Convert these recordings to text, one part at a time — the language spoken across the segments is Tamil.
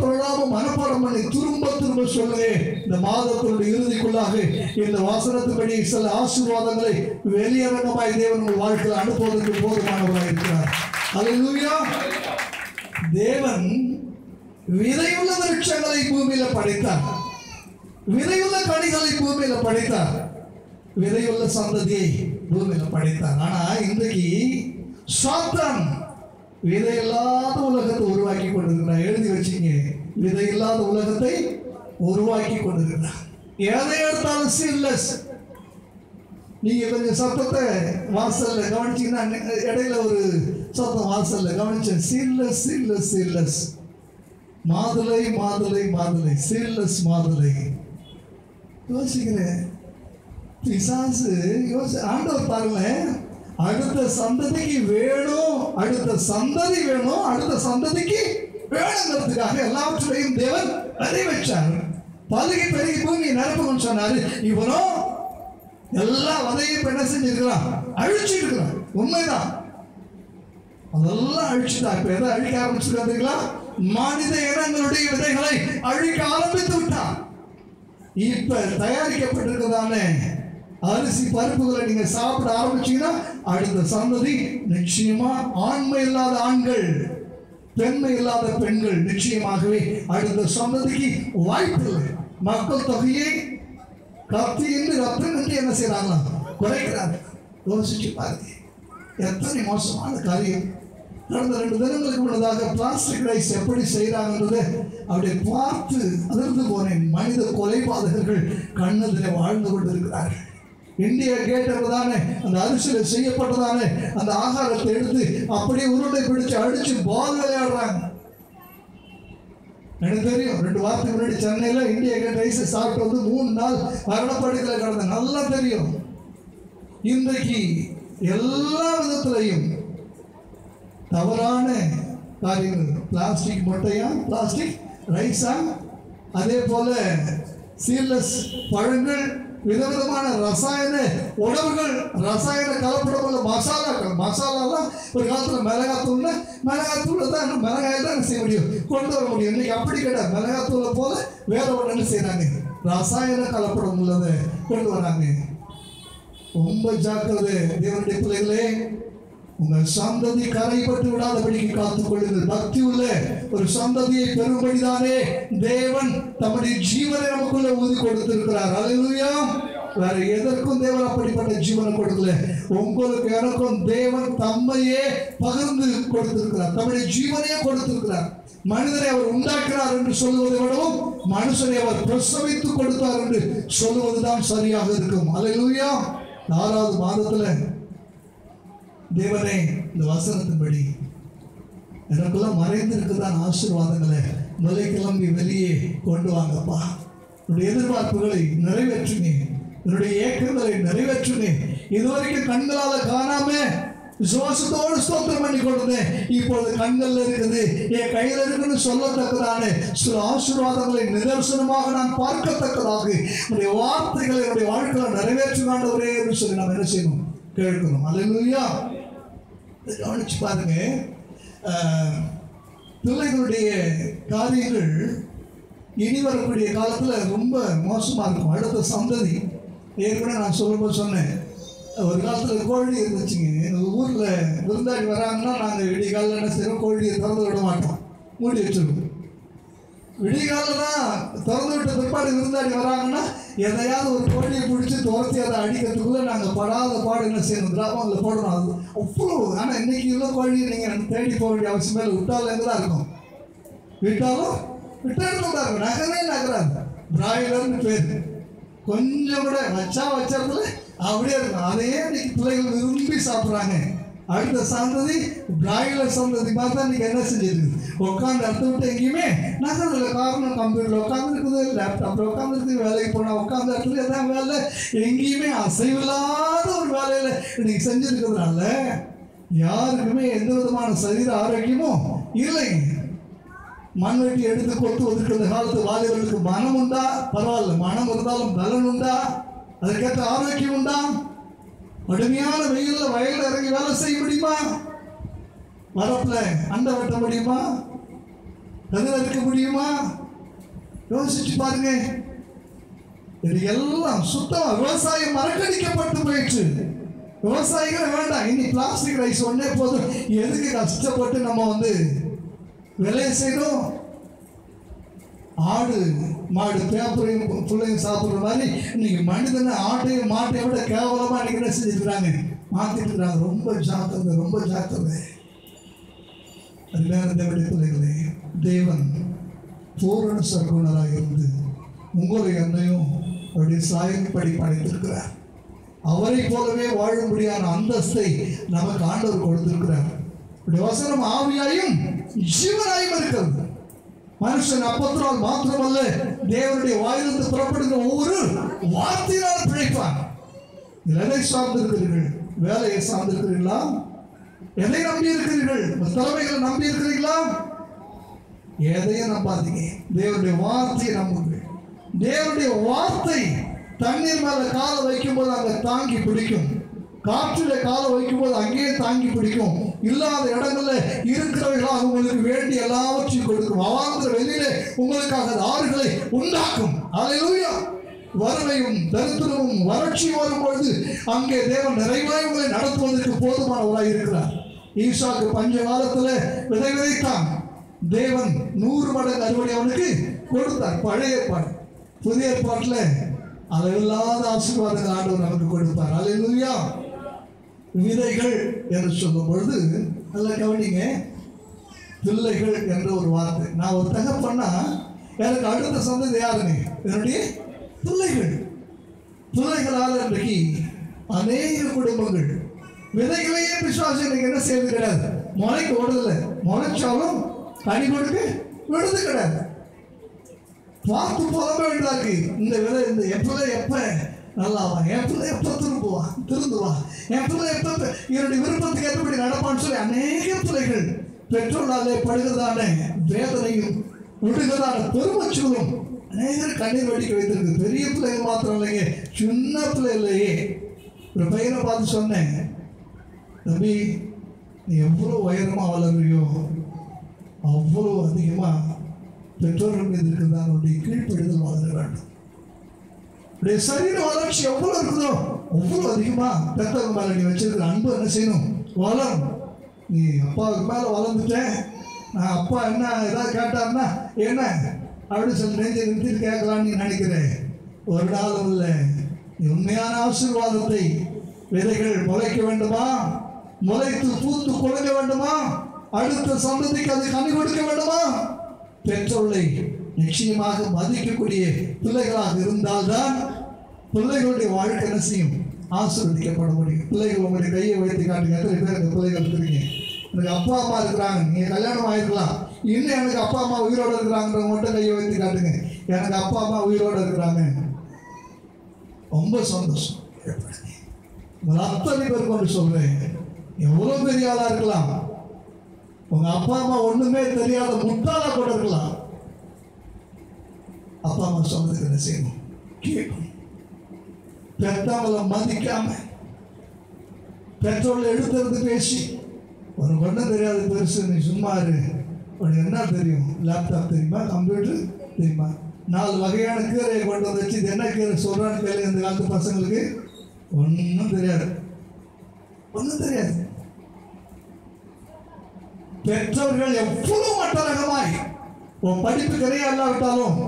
பிரலாபம் மனப்பாடம் பண்ணி திரும்ப திரும்ப சொல்லுங்க. இந்த மாதத்தினுடைய இறுதிக்குள்ளாக இந்த வசனத்தின்படி சில ஆசீர்வாதங்களை வெளியரங்கமாய் தேவன் உங்கள் வாழ்க்கையில் அனுப்புவதற்கு போதுமானவராக இருக்கிறார். அல்லேலூயா. தேவன் விதையுள்ள விருட்சங்களை பூமியில படைத்தார், விதையுள்ள கனிகளை பூமியில படைத்தார், விதையுள்ள சந்ததியை பூமியில படைத்தார். ஆனா இன்றைக்கு சாத்தான் விதையில்லாத உலகத்தை உருவாக்கி கொண்டிருக்கிறார். எழுதி வச்சுங்க, விதையில்லாத உலகத்தை உருவாக்கி கொண்டிருக்கிறார். எதை எடுத்தாலும் சீட்லெஸ். நீங்க கொஞ்சம் சத்தத்தை வாசல்ல கவனிச்சீங்கன்னா, இடையில ஒரு சத்தம் வாசல்ல கவனிச்சேன். சீட்லெஸ் சீட்லெஸ் சீட்லெஸ், மாதுளை மாதுளை மாதுளை, சீட்லெஸ் மாதுளை. யோசிக்கிறேன், பிசாசு ஆண்டவர் பாருங்களேன், அடுத்த சந்ததிக்கு வேணும், அடுத்த சந்ததி வேணும், அடுத்த சந்ததிக்கு வேணுங்கிறதுக்காக எல்லாவற்றையும் தேவன் விதை வச்சார். பழுகி பெருகி பூமி நிரப்பணும்னு சொன்னாரு. இவனோ எல்லா விதையும் என்ன செஞ்சிருக்கிறான்? அழிச்சிட்டு இருக்கிறான். உண்மைதான், அதெல்லாம் அழிச்சுதான். இப்ப எதை அழிக்க ஆரம்பிச்சிருக்காங்களா? மனித இனங்களுடைய விதைகளை அழிக்க ஆரம்பித்து விட்டான். இப்ப தயாரிக்கப்பட்டிருக்கிறதானே அரிசி பருப்புகளை நீங்க சாப்பிட ஆரம்பிச்சீங்கன்னா அடுத்த சந்ததி நிச்சயமா ஆண்மை இல்லாத ஆண்கள், பெண்மை இல்லாத பெண்கள், நிச்சயமாகவே அடுத்த சந்ததிக்கு வாய்ப்பு இல்லை. மக்கள் தொகையை கத்தி என்று ரத்தம் என்று என்ன செய்யறாங்களா? குறைக்கிறாங்க. யோசிச்சு பாருங்க, எத்தனை மோசமான காரியம். கடந்த 2 தினங்களுக்கு முன்னதாக பிளாஸ்டிக் ரைஸ் எப்படி செய்யறாங்கன்றதை அப்படியே பார்த்து அதிர்ந்து போனேன். மனித கொலைபாதகர்கள் கண்ணதில் வாழ்ந்து கொண்டிருக்கிறார்கள். இந்தியா கேட்டது தானே அந்த அரிசியில் செய்யப்பட்டதானே அந்த ஆகாரத்தை எடுத்து அப்படியே உருண்டை பிடிச்சு அடிச்சு பால் விளையாடுறாங்க. எனக்கு தெரியும், 2 வாரத்துக்கு முன்னாடி சென்னையில் இந்தியா கேட் ரைஸ் சாப்பிட்டு வந்து 3 நாள் மரணப்படுக்கையில் கிடந்த நல்லா தெரியும். இன்றைக்கு எல்லா விதத்திலையும் தவறான காரியங்கள். பிளாஸ்டிக் மொட்டையா, பிளாஸ்டிக் ரைஸா, அதே போல சீட்லெஸ் பழங்கள், விதவிதமான ரசாயன உணவுகள், ரசாயன கலப்படம் உள்ள மசாலாக்கள். மசாலாலாம் ஒரு காலத்தில் மிளகாத்தூள் தான், மிளகாய் தான் செய்ய முடியும், கொண்டு வர முடியும். இன்னைக்கு அப்படி கிடையாது. மிளகாத்தூளை போல வேற ஒன்று என்ன செய்யறாங்க? ரசாயன கலப்படம் உள்ளதை கொண்டு வராங்க. ரொம்ப ஜாக்கிரதை தேவனுடைய பிள்ளைகளே. உங்கள் சந்ததி கரைப்பட்டு விடாதபடிக்கு காத்துக் கொள்ளுங்கள். பக்தி உள்ள ஒரு சந்ததியை பெறும்படிதானே தேவன் தம்முடைய ஜீவனை நமக்குள்ள ஊதி கொடுத்திருக்கிறார். அல்லேலூயா. வேற எதற்கும் தேவன் அப்படிப்பட்ட ஜீவனை கொடுக்கல. உங்களுக்கு எனக்கும் தேவன் தம்மையே பகிர்ந்து கொடுத்திருக்கிறார், தம்முடைய ஜீவனையே கொடுத்திருக்கிறார். மனிதனை அவர் உண்டாக்கினார் என்று சொல்லுவதை விடவும் மனுஷனை அவர் பிரசவித்து கொடுத்தார் என்று சொல்லுவதுதான் சரியாக இருக்கும். அல்லேலூயா. 4வது மாதத்துல தேவனே இந்த வசனத்தின்படி எனக்குள்ள மறைந்திருக்குதான் ஆசீர்வாதங்களை முதலை கிளம்பி வெளியே கொண்டு வாங்கப்பா. என்னுடைய எதிர்பார்ப்புகளை நிறைவேற்றுங்க, என்னுடைய ஏக்கங்களை நிறைவேற்றுங்க. இதுவரைக்கும் கண்களால காணாம விசுவாசத்தோடு ஸ்தோத்திரம் பண்ணி கொடுத்தேன். இப்பொழுது கண்கள்ல இருக்குது, என் கையில இருக்குன்னு சொல்லத்தக்கதான சில ஆசீர்வாதங்களை நிதர்சனமாக நான் பார்க்கத்தக்கதாக என்னுடைய வார்த்தைகளை என்னுடைய வாழ்க்கையில நிறைவேற்றுவாண்டவரே என்று சொல்லி நாம் என்ன செய்யணும்? கேட்கணும். அல்லேலூயா. கவனிச்சு பாருங்க, பிள்ளைகளுடைய காரியங்கள் இனி வரக்கூடிய காலத்தில் ரொம்ப மோசமாக இருக்கும். அடுத்த சந்ததி, ஏற்கனவே நான் சொல்லும்போது சொன்னேன், ஒரு காலத்தில் கோழி இருந்துச்சுங்க. எங்கள் ஊரில் விருந்தாடி வராங்கன்னா நாங்கள் விடிய காலில் என்ன செய்வோம்? கோழியை திறந்து விட மாட்டோம், மூடி வச்சுருவோம். விடிய காலில் தான் திறந்து விட்ட பிற்பாடு விருந்தாடி வராங்கன்னா எதையாவது ஒரு கோழியை பிடிச்சி துரத்தி அதை அடிக்கிறதுக்குள்ளே நாங்கள் படாத பாடு என்ன செய்யணும்? கிராமங்களில் போடணும். அது அவ்வளோ. ஆனால் இன்னைக்கு உள்ள கோழியை நீங்கள் தேடி போக வேண்டிய அவசியமே இல்லை. விட்டாலும் எங்கே தான் இருக்கும்? விட்டாலும் விட்ட இடத்துல தான் இருக்கும். நகரே நகராது. பிராய்லர்னு பேர். கொஞ்சம் கூட வச்சதுல அப்படியே இருக்கும். அதையே இன்னைக்கு பிள்ளைகள் விரும்பி சாப்பிட்றாங்க. அடுத்த சந்ததி பிராய்லர் சந்ததி பார்த்தா இன்னைக்கு என்ன செஞ்சிருக்கு? உட்காந்து அடுத்து விட்டு எங்கேயுமே நகரில். காரணம், கம்ப்யூட்டரில் உட்காந்துருக்குது, லேப்டாப்பில் உட்காந்துருக்குது, வேலைக்கு போனால் உட்காந்து இடத்துல எதாவது வேலை, எங்கேயுமே அசைவில்லாத ஒரு வேலையில் இன்னைக்கு செஞ்சுருக்கிறதுனால யாருக்குமே எந்த விதமான சரீர ஆரோக்கியமும் இல்லைங்க. மண்வெட்டி எடுத்து கொத்து ஒதுக்கிற காலத்து வாலிபர்களுக்கு மனம் உண்டா? பரவாயில்ல, மனம் இருந்தாலும் பலன் உண்டா? அதுக்கேற்ற ஆரோக்கியம் உண்டா? கடுமையான வெயில்ல வயலில் இறங்கி வேலை செய்ய முடியுமா? மரத்துல அண்டை வெட்ட முடியுமா? கதிர இருக்க முடியுமா? யோசிச்சு பாருங்க. இது எல்லாம் சுத்தமா விவசாயம் மறக்கடிக்கப்பட்டு போயிடுச்சு. விவசாயிகள் வேண்டாம், இனி பிளாஸ்டிக் ரைஸ் ஒன்னே போதும். எதுக்கு கஷ்டப்பட்டு நம்ம விலையை செய்யணும்? ஆடு மாடு பேப்பரையும் பிள்ளைங்க சாப்பிட்ற மாதிரி இன்னைக்கு மனிதனை ஆட்டையும் மாட்டையும் விட கேவலமா இன்னைக்கு என்ன செஞ்சுருக்கிறாங்க, மாத்திட்டு இருக்கிறாங்க. ரொம்ப ஜாக்கிரதை, ரொம்ப ஜாக்கிரதை. அருமையான தேவனுடைய பிள்ளைகளே, தேவன் பூரண சர்க்குணராக இருந்து உங்களை என்னையும் அவருடைய சாயல்படி படைத்திருக்கிறார். அவரை போலவே வாழும்படியான அந்தஸ்தை நமக்கு ஆண்டவர் கொடுத்திருக்கிறார். வசனம் ஆவியாயும் ஜீவனாயும் இருக்கிறது. மனுஷன் அப்பத்தினால் மாத்திரமல்ல, தேவனுடைய வாயிலிருந்து புறப்படுகிற ஒவ்வொரு வார்த்தையினால் பிழைப்பான். எதை சார்ந்திருக்கிறீர்கள்? வேலையை சார்ந்திருக்கிறீர்களா? எதை நம்பி இருக்கிறீர்கள்? தலைமைகளை நம்பி இருக்கிறீர்களா? எதையும் நம்பாதீங்க, தேவனுடைய வார்த்தையை நம்புங்கள். தேவனுடைய வார்த்தை தண்ணீர் மேல காலை வைக்கும் போது அங்கே தாங்கி பிடிக்கும், காற்றில காலை வைக்கும் போது அங்கேயே தாங்கி பிடிக்கும். இல்லாத இடங்கள்ல இருக்கிறவர்களாக உங்களுக்கு வேண்டிய எல்லாவற்றையும் கொடுக்கும். அவாந்திர வெளியில உங்களுக்காக ஆறுகளை உண்டாக்கும். அல்லேலூயா. வறுமையும் தரித்திரமும் வறட்சியும் வரும்பொழுது அங்கே தேவன் நிறைவாய் உங்களை நடத்துவதற்கு போதுமானவராய் இருக்கிறார். ஈசாக்கு பஞ்ச காலத்துல விதை விதைத்தான். தேவன் 100 மடங்கு அறுவடை அவனுக்கு கொடுத்தார். பழைய ஏற்பாடு. புதிய ஏற்பாட்டில் அளவில்லாத ஆசீர்வாதங்கள் ஆண்டவர் நமக்கு கொடுப்பார். அல்லேலூயா. விதைகள் என்று சொல்லும் பொழுது நல்லா கவனிங்க, பிள்ளைகள் என்ற ஒரு வார்த்தை. நான் ஒரு தகப்பன்னா எனக்கு அடுத்த சந்ததி யாருங்க? என்னுடைய பிள்ளைகள். பிள்ளைகளால் இன்றைக்கு அநேக குடும்பங்கள் விதைகளையே பிசாசு இன்னைக்கு என்ன செய்வது கிடையாது, முளைக்கு ஓடுதலை. முளைச்சாலும் கனி கொடுக்க விடுது கிடையாது. பார்த்து புலம்ப வேண்டியதாக்கு இந்த விதை, இந்த எப்ப நல்லாவா, என் பிள்ளை எப்போ திருந்துவா, என் பிள்ளை எப்போ என்னுடைய விருப்பத்துக்கு ஏற்றபடி நடப்பான்னு சொல்லி அநேக பிள்ளைகள் பெற்றோராலே படுகிறதான வேதனையும் விடுகிறதான பெருமச்சூரும் அநேகர் கண்ணீர் வடிக்க வைத்திருக்கு. பெரிய பிள்ளைகள் மாத்திரம் இல்லைங்க, சின்ன பிள்ளை இல்லையே. ஒரு பையனை பார்த்து சொன்னேன், தம்பி நீ எவ்வளோ உயரமாக வளர்றியோ அவ்வளோ அதிகமாக பெற்றோர்கள் மீது இருக்கிறதா அவருடைய கீழ்ப்படுதல் வளர வேண்டும். சரீர வளர்ச்சி எவ்வளோ இருக்குதோ அவ்வளோ அதிகமாக பெற்றவங்க மேலே நீ வச்சிருக்கிற அன்பு என்ன செய்யணும், வளரும். நீ அப்பாவுக்கு மேலே வளர்ந்துட்டேன், நான் அப்பா என்ன ஏதாவது கேட்டாருன்னா என்ன அப்படின்னு சொல்லி நெஞ்சை நிறுத்திட்டு கேட்கலான்னு நீ நினைக்கிறேன். ஒரு நாளும் இல்லை. நீ உண்மையான ஆசீர்வாதத்தை விதைகள் முளைக்க வேண்டுமா, முளைத்து பூத்து கொடுக்க வேண்டுமா, அடுத்த சந்ததிக்கு அது கனி கொடுக்க வேண்டுமா, பெற்றோர்களை நிச்சயமாக மதிக்கக்கூடிய பிள்ளைகளாக இருந்தால்தான் பிள்ளைகளுடைய வாழ்க்கை என்ன செய்யும், ஆசீர்வதிக்கப்பட முடியும். பிள்ளைகள் உங்களுடைய கையை வைத்து காட்டுங்க. எத்தனை பேர் இந்த பிள்ளைகள் இருக்கிறீங்க? எனக்கு அப்பா அம்மா இருக்கிறாங்க, நீங்கள் கல்யாணம் ஆகிருக்கலாம், இன்னும் எனக்கு அப்பா அம்மா உயிரோடு இருக்கிறாங்கன்றவங்க மட்டும் கையை வைத்து காட்டுங்க. எனக்கு அப்பா அம்மா உயிரோடு இருக்கிறாங்க. ரொம்ப சந்தோஷம். உங்கள் அத்தனை பேர் கொண்டு சொல்கிறேன், எவ்வளோ பெரிய ஆளாக இருக்கலாம், உங்கள் அப்பா அம்மா ஒன்றுமே தெரியாத முட்டாளாக கூட இருக்கலாம். அப்பா அம்மா சொன்னதுக்கு என்ன செய்யணும், கேட்கணும். பெற்றவங்களை மதிக்காம பெற்றோர்களை எடுத்துறது பேசி உனக்கு ஒன்றும் தெரியாது பெருசு, நீ சும்மா இரு, உனக்கு என்ன தெரியும், லேப்டாப் தெரியுமா, கம்ப்யூட்டர் தெரியுமா, 4 வகையான கீரையை கொண்டு வந்து வச்சு இது என்ன கீரை சொல்கிறான்னு கேள்வி. இந்த காலத்து பசங்களுக்கு ஒன்றும் தெரியாது, ஒன்றும் தெரியாது. பெற்றோர்கள் எவ்வளவு மட்டரகமாய் உன் படிப்பு கிடையா இல்லாவிட்டாலும்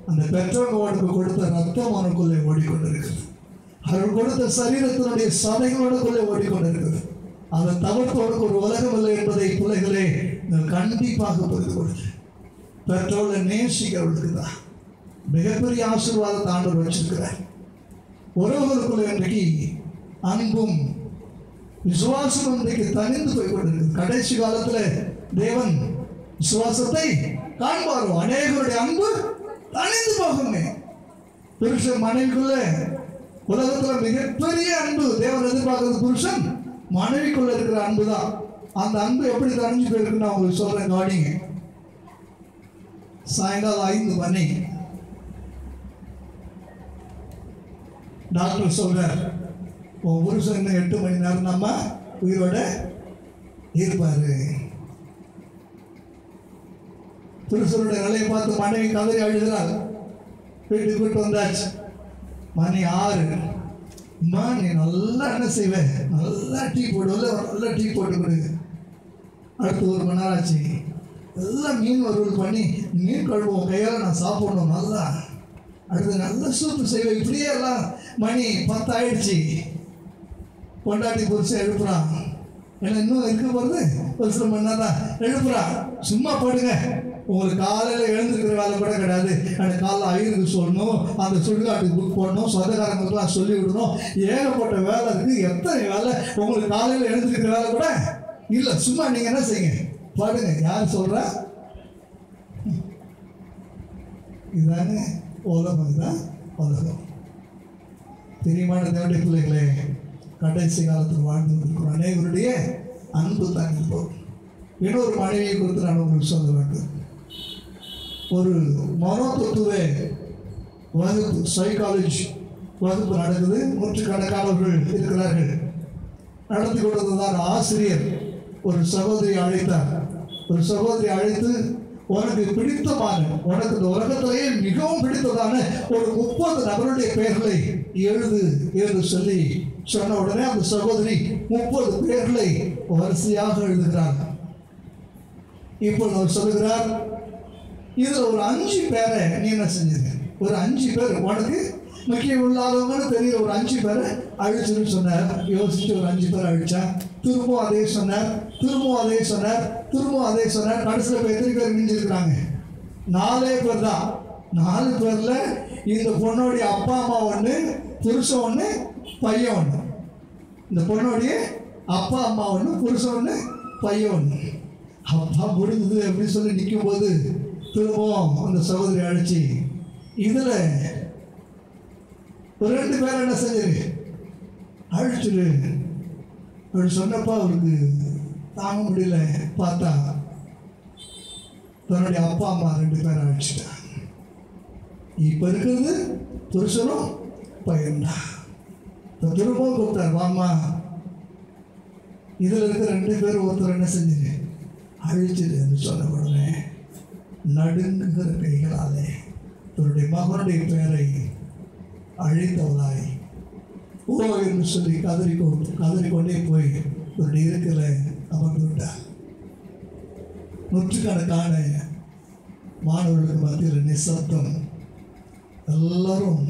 அந்த பெற்றோர்கள் உனக்கு கொடுத்த ரத்தம் உனக்குள்ளே ஓடிக்கொண்டிருக்கிறது. அவர்கள் கொடுத்த சரீரத்தினுடைய சதைகளோடுக்குள்ளே ஓடிக்கொண்டிருக்கிறது. அதை தவிர்த்தவனுக்கு ஒரு உலகம் இல்லை என்பதை பிள்ளைகளே நீங்கள் கண்டிப்பாக புரிந்து கொள்ளுங்க. பெற்றோர்களை நேசிக்கிறவர்களுக்கு தான் மிகப்பெரிய ஆசீர்வாதத்தை ஆண்டவர் வச்சிருக்கிறார். உறவுகளுக்குள்ள இன்றைக்கு அன்பும் விசுவாசம் இன்றைக்கு தனிந்து போய் கொண்டிருக்கு. கடைசி காலத்தில் தேவன் விசுவாசத்தை காண்பாரோ, அநேகருடைய அன்பு தனிந்து போகுங்க. புருஷன் மனைவிக்குள்ள உலகத்துல மிகப்பெரிய அன்பு தேவன் எதிர்பார்க்கிறது புருஷன் மனைவிக்குள்ள இருக்கிற அன்பு தான். அந்த அன்பு எப்படி தனிஞ்சு போயிருக்குன்னு நான் உங்களுக்கு சொல்றேன், கவனிங்க. சாயங்காலம் 5 மணி டாக்டர் சொல்றார், உன் புருஷன் இன்னும் 8 மணி நேரம் நம்ம உயிரோட இருப்பாரு. புருஷனுடைய நிலையை பார்த்து மனைவி கதறி அழுகிறாள். வீட்டுக்கு கூட்டு வந்தாச்சு. மணி 6. அம்மா நீ நல்லா என்ன செய்வேன், நல்லா டீ போடுவல, நல்லா டீ போட்டு கொடு. அடுத்து 1 மணி நேரம் ஆச்சு. எல்லாம் மீன் வறுவல் பண்ணி மீன் கழுவோம், கையால் நான் சாப்பிடணும் நல்லா. அடுத்து நல்ல சூப்பு செய்வேன். இப்படியே எல்லாம் மணி 10 ஆயிடுச்சு. பொண்டாட்டி புரிச்சு எழுப்புறான். ஏன்னா இன்னும் இருக்க போகிறது ஒரு சில மணி நேரம். எழுப்புறான், சும்மா போடுங்க, உங்களுக்கு காலையில் எழுந்துருக்கிற வேலை கூட கிடையாது. எனக்கு காலைல ஐயருக்கு சொல்லணும், அந்த சுடுகாட்டுக்கு புக் போடணும், சொந்தக்காரங்களுக்குலாம் சொல்லி விடணும், ஏகப்பட்ட வேலை இருக்குது. எத்தனை வேலை, உங்களுக்கு காலையில் எழுந்துருக்கிற வேலை கூட இல்லை. சும்மா நீங்கள் என்ன செய்யுங்க, பாடுங்க. யார் சொல்கிறா? இதுதாங்க உலகம், இதுதான் உலகம். பிரியமான தேவனுடைய பிள்ளைகளே, கடைசி காலத்தில் வாழ்ந்து இருக்கிறோம். அனைவருடைய அன்பு தான் இருப்போம். இன்னொரு மனைவியை குறித்து நான் உங்களுக்கு சொல்ல வேண்டும். ஒரு மனோதத்துவ வகுப்பு, சைக்காலஜி வகுப்பு நடக்குது. நூற்றுக்கணக்கானவர்கள் இருக்கிறார்கள். நடத்தி கொண்டதுதான் ஆசிரியர் ஒரு சகோதரி அழைத்தார். ஒரு சகோதரி அழைத்து, உனக்கு பிடித்தமான, உனக்கு இந்த உலகத்திலேயே மிகவும் பிடித்ததான ஒரு 30 நபருடைய பெயர்களை எழுது என்று சொல்லி சொன்ன உடனே அந்த சகோதரி 30 பேர்களை வரிசையாக எழுதுகிறார். இப்போ அவர் சொல்லுகிறார், இதில் ஒரு 5 பேரை நீ என்ன செஞ்சிருக்க, ஒரு 5 பேர் உனக்கு முக்கியம் இல்லாதவங்கன்னு தெரியல, ஒரு 5 பேரை அழிச்சுன்னு சொன்னார். யோசிச்சு ஒரு 5 பேர் அழிச்சா. திரும்பவும் அதே சொன்னார், திரும்பவும் அதே சொன்னார், திரும்பவும் அதே சொன்னார். கடைசியில் இப்போ எத்தனை பேர் மிஞ்சிருக்கிறாங்க? 4 பேர் தான். 4 பேரில் இந்த பொண்ணுடைய அப்பா அம்மா ஒன்று, புருஷன் ஒன்று, பையன் ஒன்று. இந்த பொண்ணுடைய அப்பா அம்மா ஒன்று, புருஷன் ஒன்று, பையன் ஒன்று. அப்பா முடிஞ்சது அப்படின்னு சொல்லி நிற்கும் போது திரும்பவும் அந்த சகோதரி அழைச்சி, இதில் ஒரு 2 பேர் என்ன செஞ்சிரு, அழிச்சிரு அப்படி சொன்னப்பா அவருக்கு தாங்க முடியல. பார்த்தா தன்னுடைய அப்பா அம்மா 2 பேரை அழிச்சிட்டான். இப்போ இருக்கிறது புருஷனும் பையன்தான். திரும்பவும் கூப்பிட்டார், வாம்மா, இதில் இருக்கிற 2 பேர் ஒருத்தர் என்ன செஞ்சிரு, அழிச்சிரு என்று சொன்ன உடனே நடுங்குகிற கைகளாலே தன்னுடைய மகனுடைய பெயரை அழித்தவளாய் ஓ என்று சொல்லி கதறிக்கொண்டே போய் தன்னுடைய இருக்கிற அமர்ந்து விட்டார். நூற்றுக்கணக்கான மாணவர்களுக்கு மத்தியில் நிசப்தம். எல்லாரும்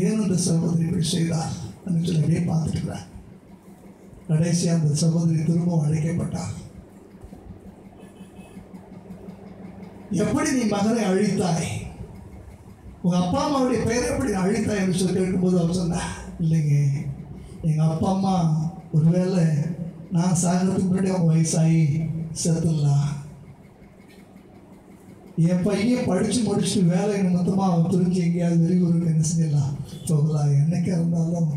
ஏன் அந்த சகோதரி இப்படி செய்தார் என்று சொல்லி அப்படியே பார்த்துட்டுறார். கடைசியாக அந்த சகோதரி திரும்பவும் அழைக்கப்பட்டார். எப்படி நீ மகனை அழித்தாய், உங்கள் அப்பா அம்மாவுடைய பெயரை எப்படி அழித்தாய் என்று சொல்லி கேட்கும்போது அவர் சொன்னார், இல்லைங்க, எங்கள் அப்பா அம்மா ஒருவேளை நான் சாகிறதுக்கு முன்னாடி அவங்க வயசாகி செத்துடலாம். என் பையன் படித்து முடிச்சுட்டு வேலை நிமித்தமாக அவன் துணிஞ்சு எங்கேயாவது வெளியூருக்கு என்ன செஞ்சிடலாம் போகலாம். என்னைக்கு இருந்தாலும்